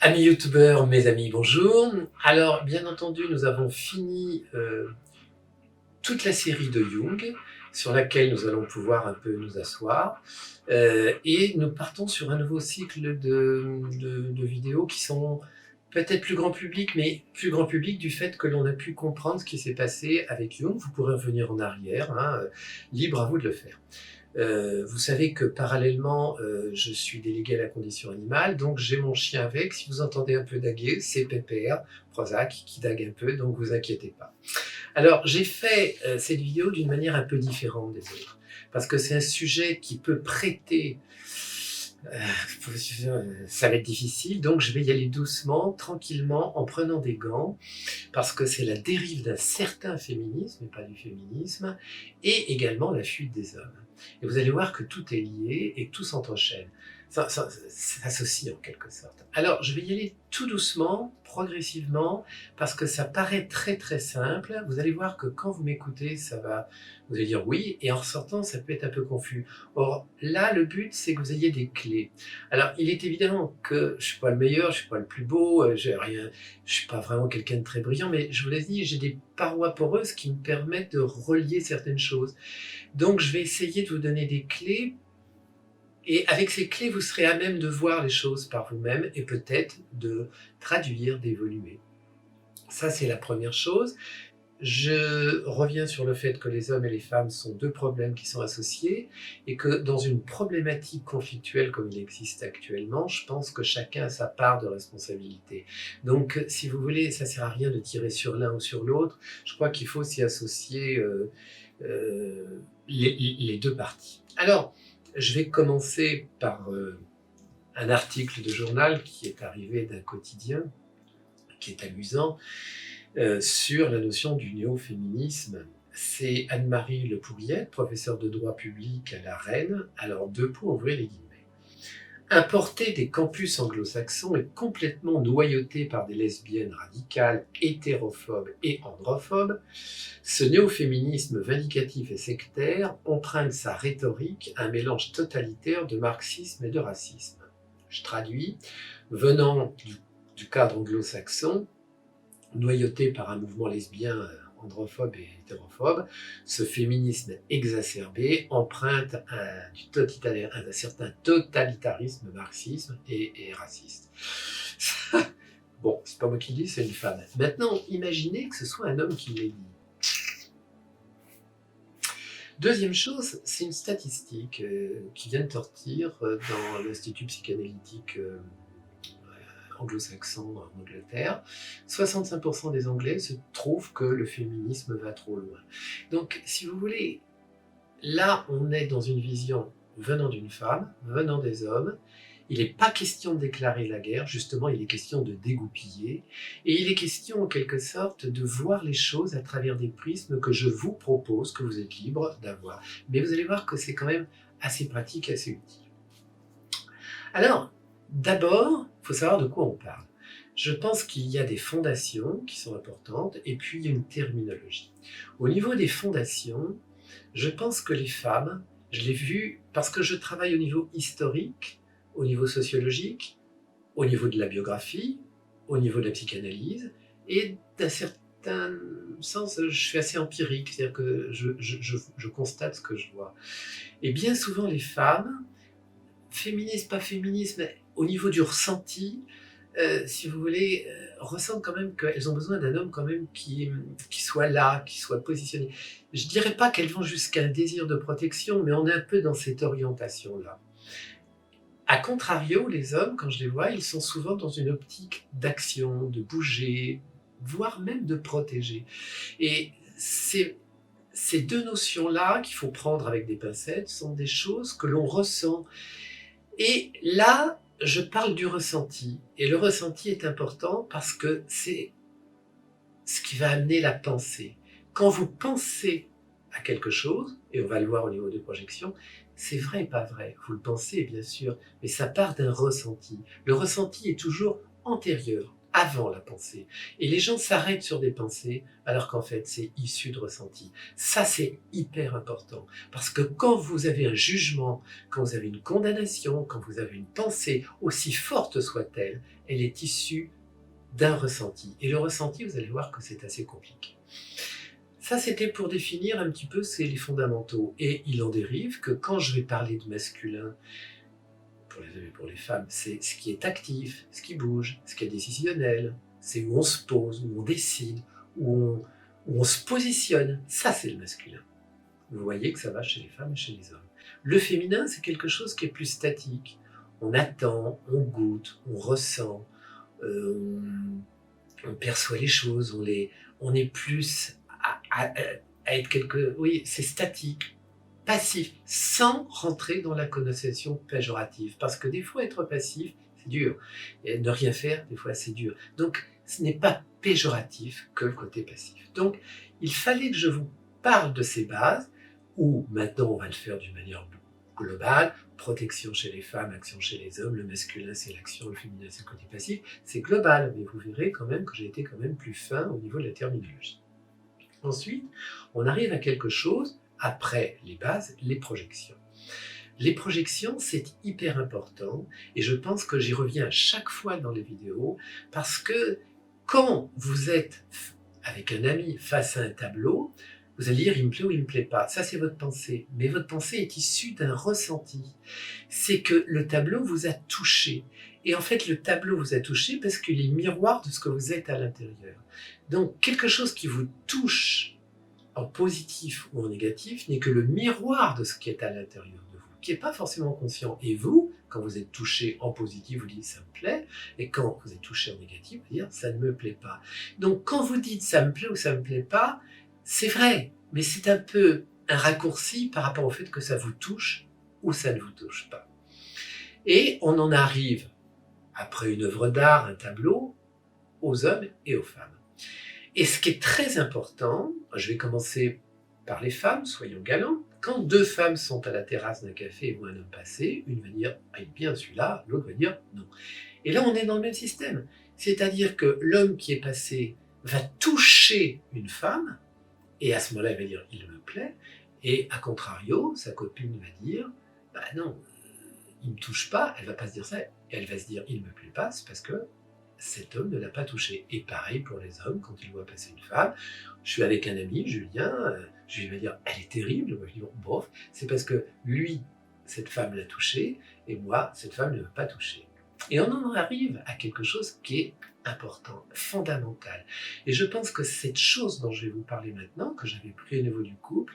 Amis youtubeurs, mes amis, bonjour. Alors, bien entendu, nous avons fini toute la série de Jung, sur laquelle nous allons pouvoir un peu nous asseoir. Et nous partons sur un nouveau cycle de vidéos qui sont peut-être plus grand public, mais plus grand public du fait que l'on a pu comprendre ce qui s'est passé avec Jung. Vous pourrez revenir en arrière, libre à vous de le faire. Vous savez que parallèlement, je suis délégué à la condition animale, donc j'ai mon chien avec. Si vous entendez un peu daguer, c'est Pépère, Prozac, qui dague un peu, donc vous inquiétez pas. Alors, j'ai fait cette vidéo d'une manière un peu différente des autres, parce que c'est un sujet qui peut prêter... ça va être difficile, donc je vais y aller doucement, tranquillement, en prenant des gants, parce que c'est la dérive d'un certain féminisme, et pas du féminisme, et également la fuite des hommes. Et vous allez voir que tout est lié et tout s'entrechêne. Ça s'associe en quelque sorte. Alors, je vais y aller tout doucement, progressivement, parce que ça paraît très très simple. Vous allez voir que quand vous m'écoutez, vous allez dire oui, et en ressortant, ça peut être un peu confus. Or, là, le but, c'est que vous ayez des clés. Alors, il est évident que je suis pas le meilleur, je suis pas le plus beau, je suis pas vraiment quelqu'un de très brillant, mais je vous l'ai dit, j'ai des parois poreuses qui me permettent de relier certaines choses. Donc, je vais essayer de vous donner des clés. Et avec ces clés, vous serez à même de voir les choses par vous-même et peut-être de traduire, d'évoluer. Ça, c'est la première chose. Je reviens sur le fait que les hommes et les femmes sont deux problèmes qui sont associés et que dans une problématique conflictuelle comme il existe actuellement, je pense que chacun a sa part de responsabilité. Donc, si vous voulez, ça ne sert à rien de tirer sur l'un ou sur l'autre. Je crois qu'il faut s'y associer les deux parties. Alors, je vais commencer par un article de journal qui est arrivé d'un quotidien, qui est amusant, sur la notion du néo-féminisme. C'est Anne-Marie Le Pouriette, professeure de droit public à la Rennes. Alors, deux points, ouvrez les guillemets. Importé des campus anglo-saxons et complètement noyauté par des lesbiennes radicales, hétérophobes et androphobes, ce néo-féminisme vindicatif et sectaire emprunte sa rhétorique à un mélange totalitaire de marxisme et de racisme. Je traduis, venant du cadre anglo-saxon, noyauté par un mouvement lesbien, androphobe et hétérophobe, ce féminisme exacerbé emprunte un certain totalitarisme marxisme et raciste. Bon, c'est pas moi qui le dis, c'est une femme. Maintenant, imaginez que ce soit un homme qui l'ait dit. Deuxième chose, c'est une statistique qui vient de sortir dans l'Institut psychanalytique anglo-saxon en Angleterre. 65% des Anglais se trouvent que le féminisme va trop loin. Donc, si vous voulez, là, on est dans une vision venant d'une femme, venant des hommes. Il n'est pas question de déclarer la guerre, justement, il est question de dégoupiller. Et il est question, en quelque sorte, de voir les choses à travers des prismes que je vous propose, que vous êtes libre d'avoir. Mais vous allez voir que c'est quand même assez pratique, assez utile. Alors, d'abord, il faut savoir de quoi on parle. Je pense qu'il y a des fondations qui sont importantes et puis il y a une terminologie. Au niveau des fondations, je pense que les femmes, je l'ai vu parce que je travaille au niveau historique, au niveau sociologique, au niveau de la biographie, au niveau de la psychanalyse et d'un certain sens, je suis assez empirique, c'est-à-dire que je constate ce que je vois. Et bien souvent les femmes, féminisme, pas féminisme, mais au niveau du ressenti, si vous voulez, ressentent quand même qu'elles ont besoin d'un homme quand même qui soit là, qui soit positionné. Je dirais pas qu'elles vont jusqu'à un désir de protection, mais on est un peu dans cette orientation-là. A contrario, les hommes, quand je les vois, ils sont souvent dans une optique d'action, de bouger, voire même de protéger. Et ces deux notions-là, qu'il faut prendre avec des pincettes, sont des choses que l'on ressent. Et là, je parle du ressenti. Et le ressenti est important parce que c'est ce qui va amener la pensée. Quand vous pensez à quelque chose, et on va le voir au niveau des projections, c'est vrai et pas vrai. Vous le pensez, bien sûr, mais ça part d'un ressenti. Le ressenti est toujours antérieur, avant la pensée. Et les gens s'arrêtent sur des pensées alors qu'en fait c'est issu de ressenti. Ça c'est hyper important parce que quand vous avez un jugement, quand vous avez une condamnation, quand vous avez une pensée, aussi forte soit-elle, elle est issue d'un ressenti. Et le ressenti, vous allez voir que c'est assez compliqué. Ça, c'était pour définir un petit peu les fondamentaux. Et il en dérive que quand je vais parler de masculin, pour les hommes et pour les femmes, c'est ce qui est actif, ce qui bouge, ce qui est décisionnel, c'est où on se pose, où on décide, où on se positionne. Ça, c'est le masculin. Vous voyez que ça va chez les femmes et chez les hommes. Le féminin, c'est quelque chose qui est plus statique. On attend, on goûte, on ressent, on perçoit les choses, on est plus à être oui, c'est statique, passif, sans rentrer dans la connotation péjorative. Parce que des fois, être passif, c'est dur. Et ne rien faire, des fois, c'est dur. Donc, ce n'est pas péjoratif que le côté passif. Donc, il fallait que je vous parle de ces bases, où maintenant, on va le faire d'une manière globale, protection chez les femmes, action chez les hommes, le masculin c'est l'action, le féminin c'est le côté passif, c'est global, mais vous verrez quand même que j'ai été quand même plus fin au niveau de la terminologie. Ensuite, on arrive à quelque chose, après les bases, les projections. Les projections, c'est hyper important, et je pense que j'y reviens à chaque fois dans les vidéos, parce que quand vous êtes avec un ami face à un tableau, vous allez dire, il me plaît ou il ne me plaît pas. Ça, c'est votre pensée. Mais votre pensée est issue d'un ressenti. C'est que le tableau vous a touché. Et en fait, le tableau vous a touché parce qu'il est miroir de ce que vous êtes à l'intérieur. Donc, quelque chose qui vous touche en positif ou en négatif n'est que le miroir de ce qui est à l'intérieur de vous, qui n'est pas forcément conscient. Et vous, quand vous êtes touché en positif, vous dites ça me plaît, et quand vous êtes touché en négatif, vous dites ça ne me plaît pas. Donc, quand vous dites ça me plaît ou ça ne me plaît pas, c'est vrai, mais c'est un peu un raccourci par rapport au fait que ça vous touche ou ça ne vous touche pas. Et on en arrive, après une œuvre d'art, un tableau, aux hommes et aux femmes. Et ce qui est très important, je vais commencer par les femmes, soyons galants. Quand deux femmes sont à la terrasse d'un café et voient un homme passer, une va dire « ah, il est bien celui-là », l'autre va dire « non ». Et là, on est dans le même système. C'est-à-dire que l'homme qui est passé va toucher une femme, et à ce moment-là, elle va dire « il me plaît », et à contrario, sa copine va dire « bah non, il ne me touche pas », elle ne va pas se dire ça, elle va se dire « il ne me plaît pas », c'est parce que cet homme ne l'a pas touché. Et pareil pour les hommes, quand ils voient passer une femme, je suis avec un ami, Julien, je lui vais dire « elle est terrible », moi je dis « bof », c'est parce que lui, cette femme l'a touché, et moi, cette femme ne l'a pas touché. Et on en arrive à quelque chose qui est important, fondamental. Et je pense que cette chose dont je vais vous parler maintenant, que j'avais pris au niveau du couple,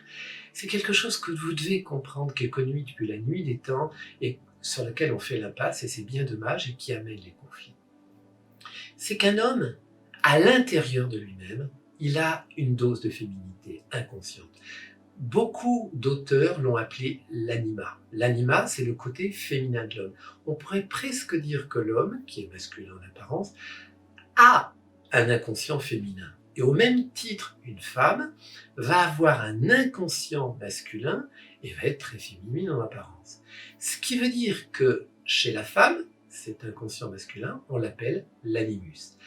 c'est quelque chose que vous devez comprendre, qui est connu depuis la nuit des temps, et sur lequel on fait l'impasse, et c'est bien dommage, et qui amène les conflits. C'est qu'un homme, à l'intérieur de lui-même, il a une dose de féminité inconsciente. Beaucoup d'auteurs l'ont appelé l'anima. L'anima, c'est le côté féminin de l'homme. On pourrait presque dire que l'homme, qui est masculin en apparence, a un inconscient féminin. Et au même titre, une femme va avoir un inconscient masculin et va être très féminine en apparence. Ce qui veut dire que chez la femme, cet inconscient masculin, on l'appelle l'animus.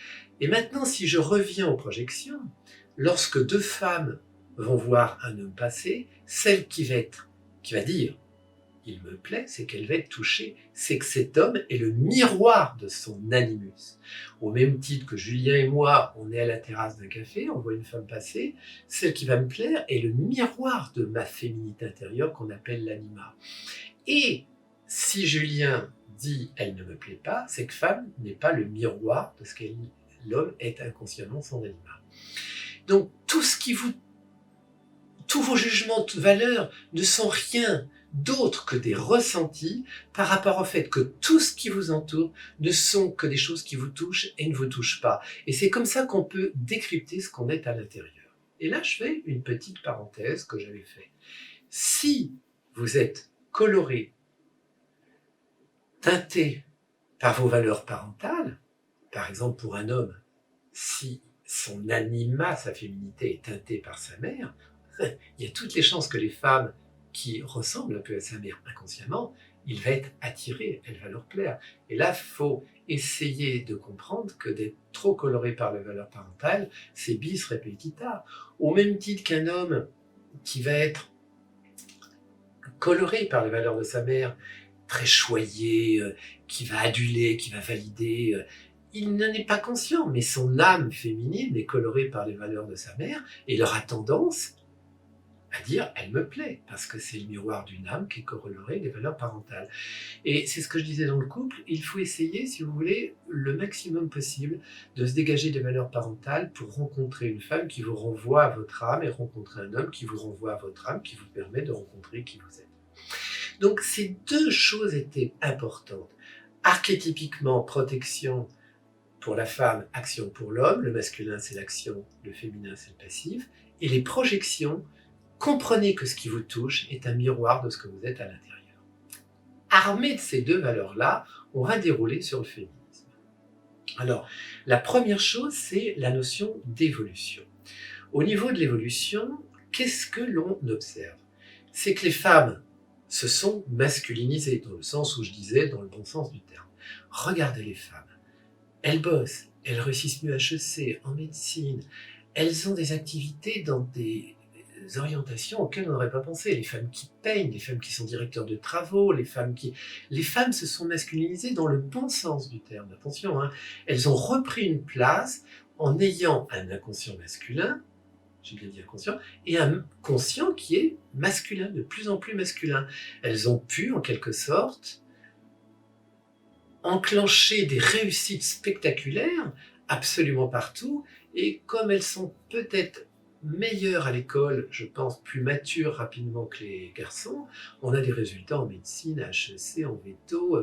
Et maintenant, si je reviens aux projections, lorsque deux femmes vont voir un homme passer, celle qui va dire « il me plaît », c'est qu'elle va être touchée, c'est que cet homme est le miroir de son animus. Au même titre que Julien et moi, on est à la terrasse d'un café, on voit une femme passer, celle qui va me plaire est le miroir de ma féminité intérieure qu'on appelle l'anima. Et si Julien dit « elle ne me plaît pas », c'est que femme n'est pas le miroir de ce qu'elle l'homme est inconsciemment son anima. Donc tous vos jugements, toutes valeurs ne sont rien d'autre que des ressentis par rapport au fait que tout ce qui vous entoure ne sont que des choses qui vous touchent et ne vous touchent pas. Et c'est comme ça qu'on peut décrypter ce qu'on est à l'intérieur. Et là, je fais une petite parenthèse que j'avais faite. Si vous êtes coloré, teinté par vos valeurs parentales, par exemple pour un homme, si son anima, sa féminité est teintée par sa mère, il y a toutes les chances que les femmes qui ressemblent un peu à sa mère inconsciemment il va être attiré, elle va leur plaire. Et là, il faut essayer de comprendre que d'être trop coloré par les valeurs parentales, c'est bis repetita. Au même titre qu'un homme qui va être coloré par les valeurs de sa mère, très choyé, qui va aduler, qui va valider, il n'en est pas conscient, mais son âme féminine est colorée par les valeurs de sa mère et il aura tendance à dire « elle me plaît » parce que c'est le miroir d'une âme qui est colorée des valeurs parentales. Et c'est ce que je disais dans le couple, il faut essayer, si vous voulez, le maximum possible de se dégager des valeurs parentales pour rencontrer une femme qui vous renvoie à votre âme et rencontrer un homme qui vous renvoie à votre âme, qui vous permet de rencontrer qui vous êtes. Donc ces deux choses étaient importantes. Archétypiquement, protection pour la femme, action pour l'homme, le masculin c'est l'action, le féminin c'est le passif, et les projections, comprenez que ce qui vous touche est un miroir de ce que vous êtes à l'intérieur. Armé de ces deux valeurs-là, on va dérouler sur le féminisme. Alors, la première chose, c'est la notion d'évolution. Au niveau de l'évolution, qu'est-ce que l'on observe? C'est que les femmes se sont masculinisées, dans le sens où je disais, dans le bon sens du terme. Regardez les femmes. Elles bossent, elles réussissent mieux à HEC, en médecine. Elles ont des activités dans des orientations auxquelles on n'aurait pas pensé. Les femmes qui peignent, les femmes qui sont directeurs de travaux, les femmes se sont masculinisées dans le bon sens du terme. Attention, hein. Elles ont repris une place en ayant un inconscient masculin, j'ai bien dit inconscient, et un conscient qui est masculin, de plus en plus masculin. Elles ont pu, en quelque sorte, enclencher des réussites spectaculaires absolument partout, et comme elles sont peut-être meilleures à l'école, je pense plus matures rapidement que les garçons, on a des résultats en médecine, à HEC, en veto,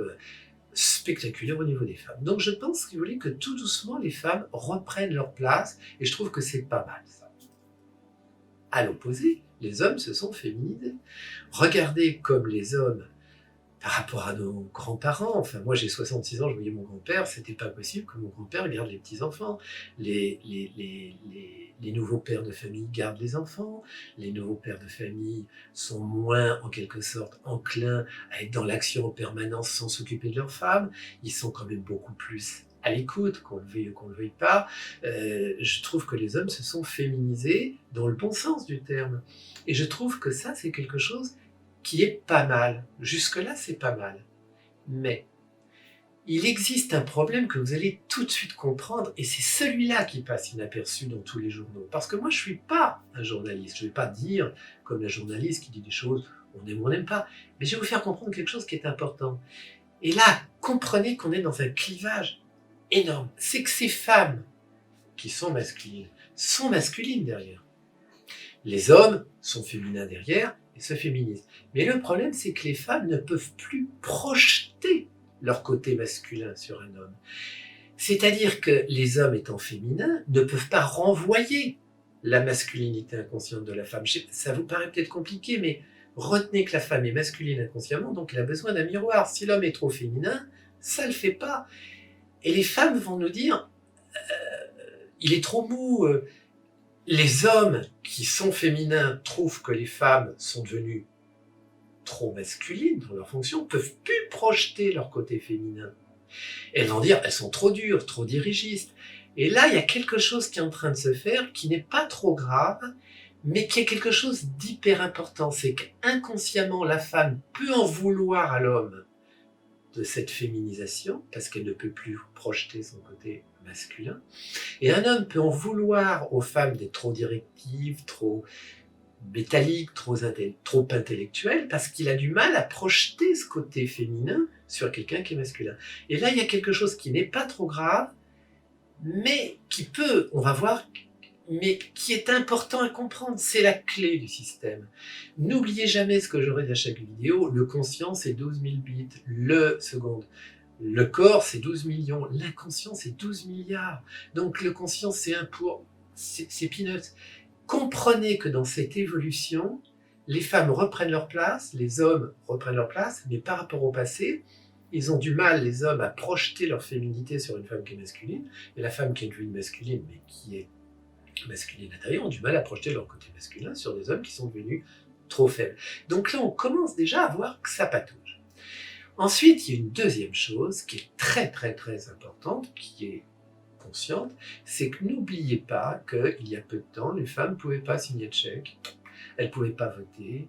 spectaculaires au niveau des femmes. Donc je pense, si vous voulez, que tout doucement les femmes reprennent leur place, et je trouve que c'est pas mal ça. À l'opposé, les hommes se sont féminisés. Regardez comme les hommes, par rapport à nos grands-parents, enfin moi j'ai 66 ans, je voyais mon grand-père, c'était pas possible que mon grand-père garde les petits-enfants. Les nouveaux pères de famille gardent les enfants, les nouveaux pères de famille sont moins, en quelque sorte, enclins à être dans l'action en permanence sans s'occuper de leurs femmes, ils sont quand même beaucoup plus à l'écoute, qu'on le veuille ou qu'on le veuille pas. Je trouve que les hommes se sont féminisés dans le bon sens du terme. Et je trouve que ça, c'est quelque chose qui est pas mal. Jusque-là, c'est pas mal. Mais il existe un problème que vous allez tout de suite comprendre, et c'est celui-là qui passe inaperçu dans tous les journaux. Parce que moi, je suis pas un journaliste. Je vais pas dire, comme la journaliste qui dit des choses, on aime ou on n'aime pas. Mais je vais vous faire comprendre quelque chose qui est important. Et là, comprenez qu'on est dans un clivage énorme. C'est que ces femmes qui sont masculines derrière. Les hommes sont féminins derrière et se féminisent. Mais le problème, c'est que les femmes ne peuvent plus projeter leur côté masculin sur un homme. C'est-à-dire que les hommes étant féminins ne peuvent pas renvoyer la masculinité inconsciente de la femme. Ça vous paraît peut-être compliqué, mais retenez que la femme est masculine inconsciemment, donc elle a besoin d'un miroir. Si l'homme est trop féminin, ça ne le fait pas. Et les femmes vont nous dire il est trop mou. Les hommes qui sont féminins trouvent que les femmes sont devenues trop masculines dans leur fonction, peuvent plus projeter leur côté féminin. Elles vont dire elles sont trop dures, trop dirigistes. Et là, il y a quelque chose qui est en train de se faire qui n'est pas trop grave, mais qui est quelque chose d'hyper important. C'est qu'inconsciemment, la femme peut en vouloir à l'homme de cette féminisation, parce qu'elle ne peut plus projeter son côté masculin. Et un homme peut en vouloir aux femmes d'être trop directives, trop métalliques, trop intellectuelles, parce qu'il a du mal à projeter ce côté féminin sur quelqu'un qui est masculin. Et là, il y a quelque chose qui n'est pas trop grave, mais qui peut, on va voir, mais qui est important à comprendre. C'est la clé du système. N'oubliez jamais ce que j'aurai à chaque vidéo, le conscient c'est 12 000 bits, le corps c'est 12 millions, l'inconscient c'est 12 milliards. Donc le conscient c'est c'est peanuts. Comprenez que dans cette évolution, les femmes reprennent leur place, les hommes reprennent leur place, mais par rapport au passé, ils ont du mal, les hommes, à projeter leur féminité sur une femme qui est masculine, et la femme qui est devenue masculine, mais qui est masculine intérieure, ont du mal à projeter leur côté masculin sur des hommes qui sont devenus trop faibles. Donc là, on commence déjà à voir que ça patauge. Ensuite, il y a une deuxième chose qui est très très très importante, qui est consciente, c'est que n'oubliez pas qu'il y a peu de temps, les femmes ne pouvaient pas signer de chèque, elles ne pouvaient pas voter,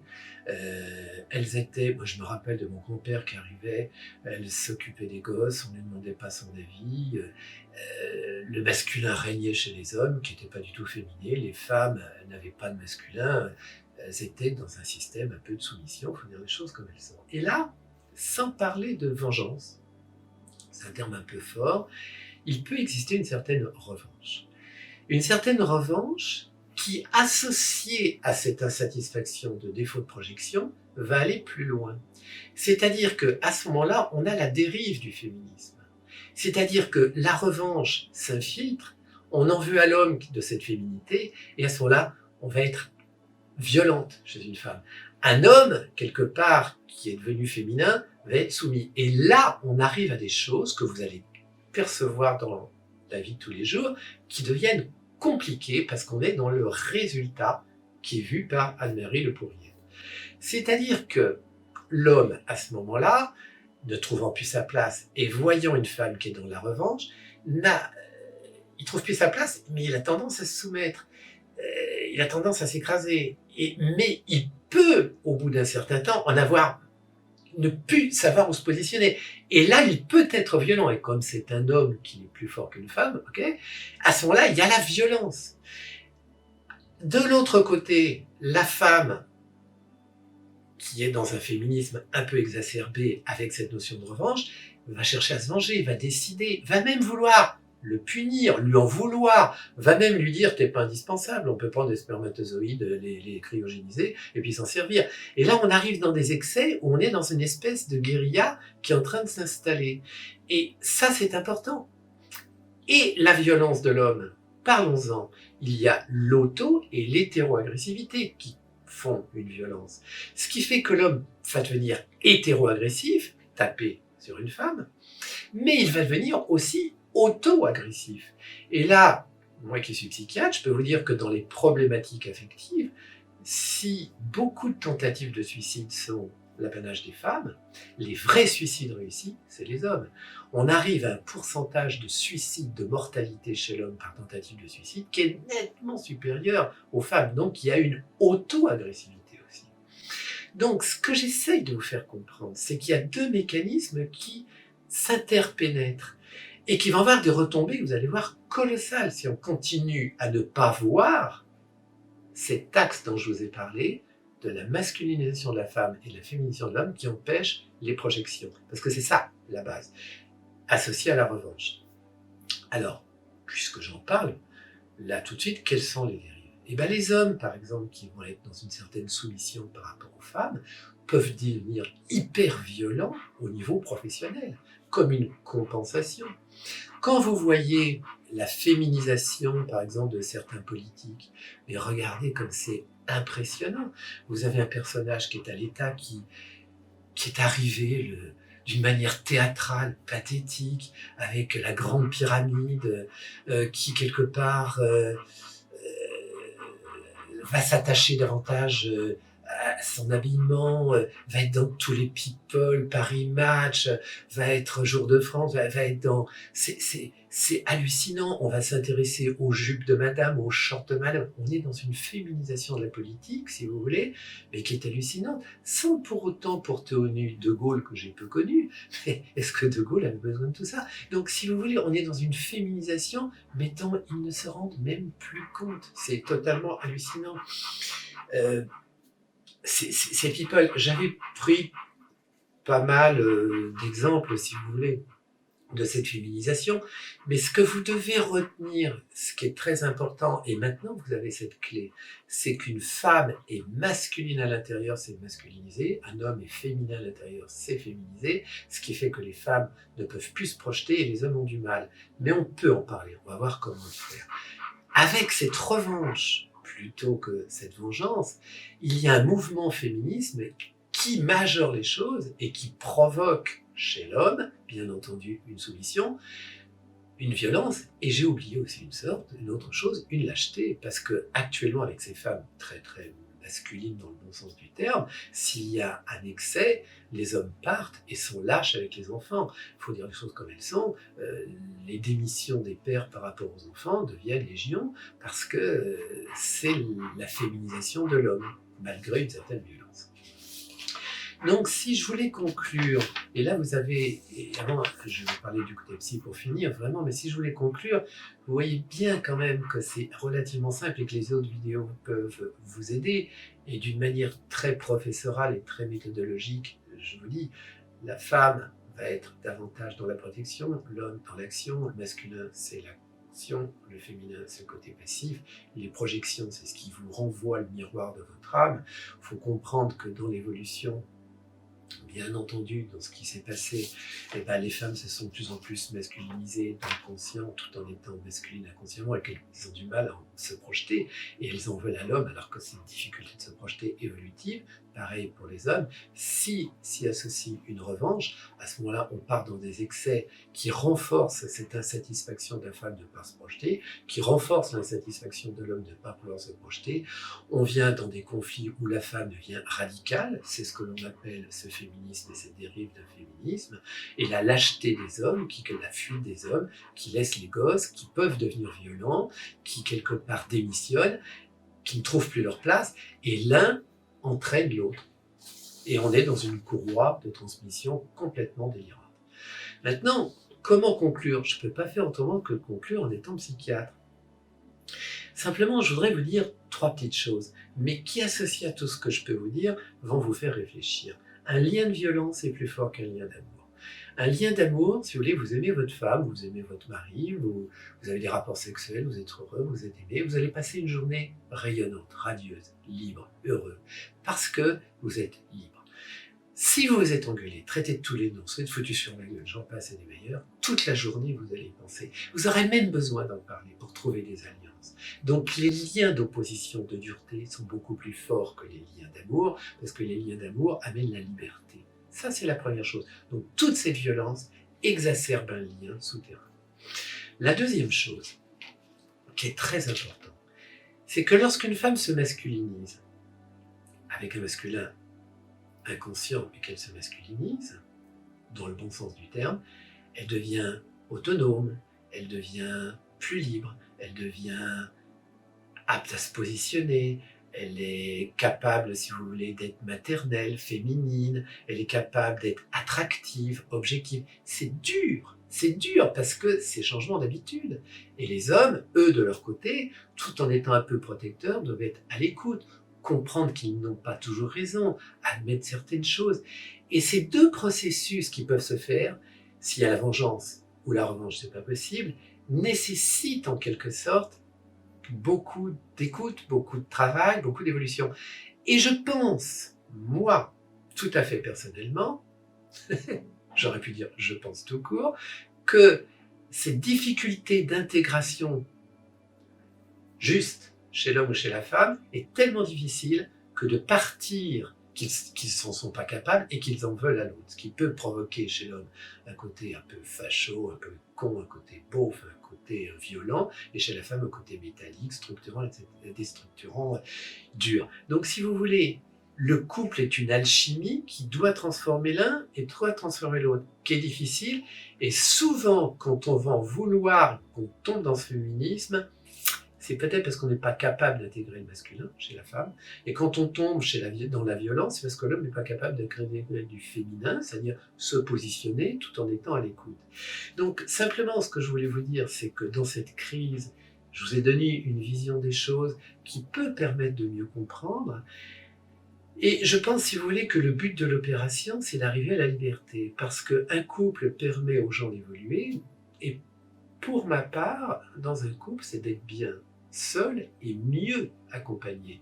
elles étaient, moi je me rappelle de mon grand-père qui arrivait, elle s'occupait des gosses, on ne lui demandait pas son avis, le masculin régnait chez les hommes qui n'étaient pas du tout féminés, les femmes n'avaient pas de masculin, elles étaient dans un système un peu de soumission, il faut dire les choses comme elles sont. Et là, sans parler de vengeance, c'est un terme un peu fort, il peut exister une certaine revanche. Une certaine revanche qui, associée à cette insatisfaction de défaut de projection, va aller plus loin. C'est-à-dire qu'à ce moment-là, on a la dérive du féminisme. C'est-à-dire que la revanche s'infiltre, on en veut à l'homme de cette féminité, et à ce moment-là, on va être violente chez une femme. Un homme, quelque part, qui est devenu féminin, va être soumis. Et là, on arrive à des choses que vous allez percevoir dans la vie de tous les jours, qui deviennent compliquées parce qu'on est dans le résultat qui est vu par Anne-Marie Le Pourrier. C'est-à-dire que l'homme, à ce moment-là, ne trouvant plus sa place et voyant une femme qui est dans la revanche, il trouve plus sa place, mais il a tendance à se soumettre. Il a tendance à s'écraser. Mais il peut, au bout d'un certain temps, en avoir ne plus savoir où se positionner. Et là, il peut être violent. Et comme c'est un homme qui est plus fort qu'une femme, okay, à ce moment-là, il y a la violence. De l'autre côté, la femme qui est dans un féminisme un peu exacerbé avec cette notion de revanche, va chercher à se venger, va décider, va même vouloir le punir, lui en vouloir, va même lui dire t'es pas indispensable, on peut prendre des spermatozoïdes, les cryogéniser et puis s'en servir. Et là on arrive dans des excès où on est dans une espèce de guérilla qui est en train de s'installer. Et ça c'est important. Et la violence de l'homme, parlons-en, il y a l'auto et l'hétéro-agressivité qui font une violence. Ce qui fait que l'homme va devenir hétéro-agressif, taper sur une femme, mais il va devenir aussi auto-agressif. Et là, moi qui suis psychiatre, je peux vous dire que dans les problématiques affectives, si beaucoup de tentatives de suicide sont l'apanage des femmes, les vrais suicides réussis, c'est les hommes. On arrive à un pourcentage de suicide, de mortalité chez l'homme par tentative de suicide qui est nettement supérieur aux femmes. Donc il y a une auto-agressivité aussi. Donc ce que j'essaye de vous faire comprendre, c'est qu'il y a deux mécanismes qui s'interpénètrent et qui vont avoir des retombées, vous allez voir, colossales si on continue à ne pas voir cet axe dont je vous ai parlé, de la masculinisation de la femme et de la féminisation de l'homme qui empêche les projections. Parce que c'est ça, la base, associée à la revanche. Alors, puisque j'en parle, là tout de suite, quelles sont les dérives? Eh bien les hommes, par exemple, qui vont être dans une certaine soumission par rapport aux femmes, peuvent devenir hyper violents au niveau professionnel, comme une compensation. Quand vous voyez la féminisation, par exemple, de certains politiques, mais regardez comme c'est impressionnant. Vous avez un personnage qui est à l'État, qui est arrivé d'une manière théâtrale, pathétique, avec la grande pyramide, qui quelque part va s'attacher davantage à son habillement, va être dans tous les people, Paris Match, va être Jour de France, va être dans... C'est hallucinant, on va s'intéresser aux jupes de madame, aux shorts de madame. On est dans une féminisation de la politique, si vous voulez, mais qui est hallucinante, sans pour autant porter au nu De Gaulle, que j'ai peu connu. Mais est-ce que De Gaulle avait besoin de tout ça? Donc, si vous voulez, on est dans une féminisation, mais dont ils ne se rendent même plus compte. C'est totalement hallucinant. Ces people, j'avais pris pas mal d'exemples, si vous voulez, de cette féminisation, mais ce que vous devez retenir, ce qui est très important, et maintenant vous avez cette clé, c'est qu'une femme est masculine à l'intérieur, c'est masculinisé, un homme est féminin à l'intérieur, c'est féminisé, ce qui fait que les femmes ne peuvent plus se projeter et les hommes ont du mal. Mais on peut en parler, on va voir comment le faire. Avec cette revanche, plutôt que cette vengeance, il y a un mouvement féminisme qui majeure les choses et qui provoque chez l'homme, bien entendu, une soumission, une violence, et j'ai oublié aussi une autre chose, une lâcheté, parce que actuellement avec ces femmes très très masculine dans le bon sens du terme, s'il y a un excès, les hommes partent et sont lâches avec les enfants. Il faut dire les choses comme elles sont. Les démissions des pères par rapport aux enfants deviennent légion parce que c'est la féminisation de l'homme, malgré une certaine violence. Donc, si je voulais conclure, et là vous avez, et avant je vais parler du côté psy pour finir, vraiment, mais si je voulais conclure, vous voyez bien quand même que c'est relativement simple et que les autres vidéos peuvent vous aider, et d'une manière très professorale et très méthodologique, je vous dis, la femme va être davantage dans la protection, l'homme dans l'action, le masculin c'est l'action, le féminin c'est le côté passif, les projections c'est ce qui vous renvoie le miroir de votre âme. Il faut comprendre que dans l'évolution, bien entendu, dans ce qui s'est passé, les femmes se sont de plus en plus masculinisées dans le conscient, tout en étant masculines inconsciemment, et qu'elles ont du mal à se projeter, et elles en veulent à l'homme, alors que c'est une difficulté de se projeter évolutive. Pareil pour les hommes. Si s'y associe une revanche, à ce moment-là, on part dans des excès qui renforcent cette insatisfaction de la femme de ne pas se projeter, qui renforcent l'insatisfaction de l'homme de ne pas pouvoir se projeter. On vient dans des conflits où la femme devient radicale, c'est ce que l'on appelle ce féminisme et cette dérive d'un féminisme, et la lâcheté des hommes, la fuite des hommes, qui laissent les gosses, qui peuvent devenir violents, qui quelque part démissionnent, qui ne trouvent plus leur place, et l'un entraîne l'autre. Et on est dans une courroie de transmission complètement délirante. Maintenant, comment conclure? Je ne peux pas faire autrement que conclure en étant psychiatre. Simplement, je voudrais vous dire 3 petites choses, mais qui, associées à tout ce que je peux vous dire, vont vous faire réfléchir. Un lien de violence est plus fort qu'un lien d'amour. Un lien d'amour, si vous voulez, vous aimez votre femme, vous aimez votre mari, vous avez des rapports sexuels, vous êtes heureux, vous êtes aimé, vous allez passer une journée rayonnante, radieuse, libre, heureux, parce que vous êtes libre. Si vous vous êtes engueulé, traité de tous les noms, vous êtes foutu sur la gueule, j'en passe et des meilleurs, toute la journée vous allez y penser. Vous aurez même besoin d'en parler pour trouver des alliances. Donc les liens d'opposition, de dureté sont beaucoup plus forts que les liens d'amour, parce que les liens d'amour amènent la liberté. Ça, c'est la première chose. Donc, toute cette violence exacerbe un lien souterrain. La deuxième chose, qui est très importante, c'est que lorsqu'une femme se masculinise, avec un masculin inconscient, mais qu'elle se masculinise, dans le bon sens du terme, elle devient autonome, elle devient plus libre, elle devient apte à se positionner, elle est capable, si vous voulez, d'être maternelle, féminine, elle est capable d'être attractive, objective. C'est dur parce que c'est changement d'habitude. Et les hommes, eux, de leur côté, tout en étant un peu protecteurs, doivent être à l'écoute, comprendre qu'ils n'ont pas toujours raison, admettre certaines choses. Et ces 2 processus qui peuvent se faire, s'il y a la vengeance ou la revanche, c'est pas possible, nécessitent en quelque sorte beaucoup d'écoute, beaucoup de travail, beaucoup d'évolution. Et je pense, moi, tout à fait personnellement, j'aurais pu dire je pense tout court, que cette difficulté d'intégration juste chez l'homme ou chez la femme est tellement difficile que de partir qu'ils n'en sont pas capables et qu'ils en veulent à l'autre. Ce qui peut provoquer chez l'homme un côté un peu facho, un peu con, un côté beauf, un côté violent, et chez la femme un côté métallique, structurant, déstructurant, dur. Donc si vous voulez, le couple est une alchimie qui doit transformer l'un et doit transformer l'autre, qui est difficile, et souvent quand on va en vouloir, qu'on tombe dans ce féminisme, c'est peut-être parce qu'on n'est pas capable d'intégrer le masculin chez la femme. Et quand on tombe dans la violence, c'est parce que l'homme n'est pas capable de créer du féminin, c'est-à-dire se positionner tout en étant à l'écoute. Donc simplement, ce que je voulais vous dire, c'est que dans cette crise, je vous ai donné une vision des choses qui peut permettre de mieux comprendre. Et je pense, si vous voulez, que le but de l'opération, c'est d'arriver à la liberté. Parce qu'un couple permet aux gens d'évoluer. Et pour ma part, dans un couple, c'est d'être bien seul et mieux accompagné.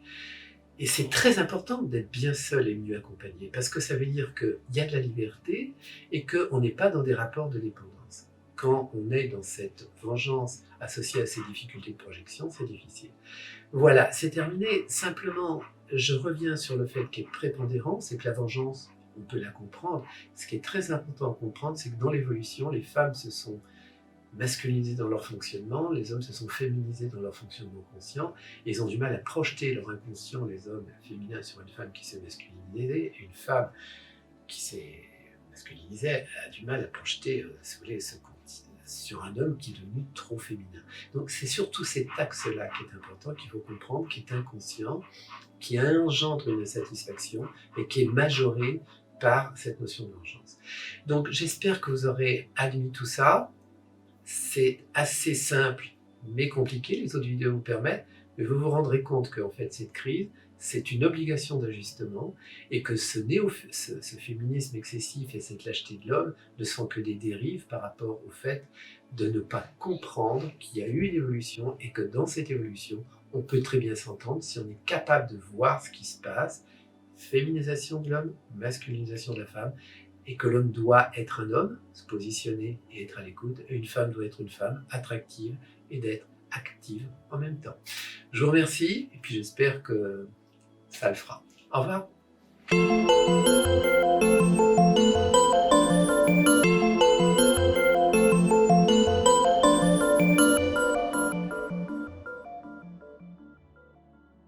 Et c'est très important d'être bien seul et mieux accompagné, parce que ça veut dire qu'il y a de la liberté et qu'on n'est pas dans des rapports de dépendance. Quand on est dans cette vengeance associée à ces difficultés de projection, c'est difficile. Voilà, c'est terminé. Simplement, je reviens sur le fait qui est prépondérant, c'est que la vengeance, on peut la comprendre. Ce qui est très important à comprendre, c'est que dans l'évolution, les femmes se sont masculinisés dans leur fonctionnement, les hommes se sont féminisés dans leur fonctionnement conscient, et ils ont du mal à projeter leur inconscient, les hommes féminins, sur une femme qui s'est masculinisée, et une femme qui s'est masculinisée a du mal à projeter, si vous voulez, sur un homme qui est devenu trop féminin. Donc c'est surtout cet axe-là qui est important, qu'il faut comprendre, qui est inconscient, qui engendre une satisfaction et qui est majoré par cette notion d'urgence. Donc j'espère que vous aurez admis tout ça. C'est assez simple mais compliqué, les autres vidéos vous permettent, mais vous vous rendrez compte qu'en fait cette crise, c'est une obligation d'ajustement et que ce féminisme excessif et cette lâcheté de l'homme ne sont que des dérives par rapport au fait de ne pas comprendre qu'il y a eu une évolution et que dans cette évolution, on peut très bien s'entendre si on est capable de voir ce qui se passe, féminisation de l'homme, masculinisation de la femme, et que l'homme doit être un homme, se positionner et être à l'écoute, et une femme doit être une femme attractive et d'être active en même temps. Je vous remercie et puis j'espère que ça le fera. Au revoir.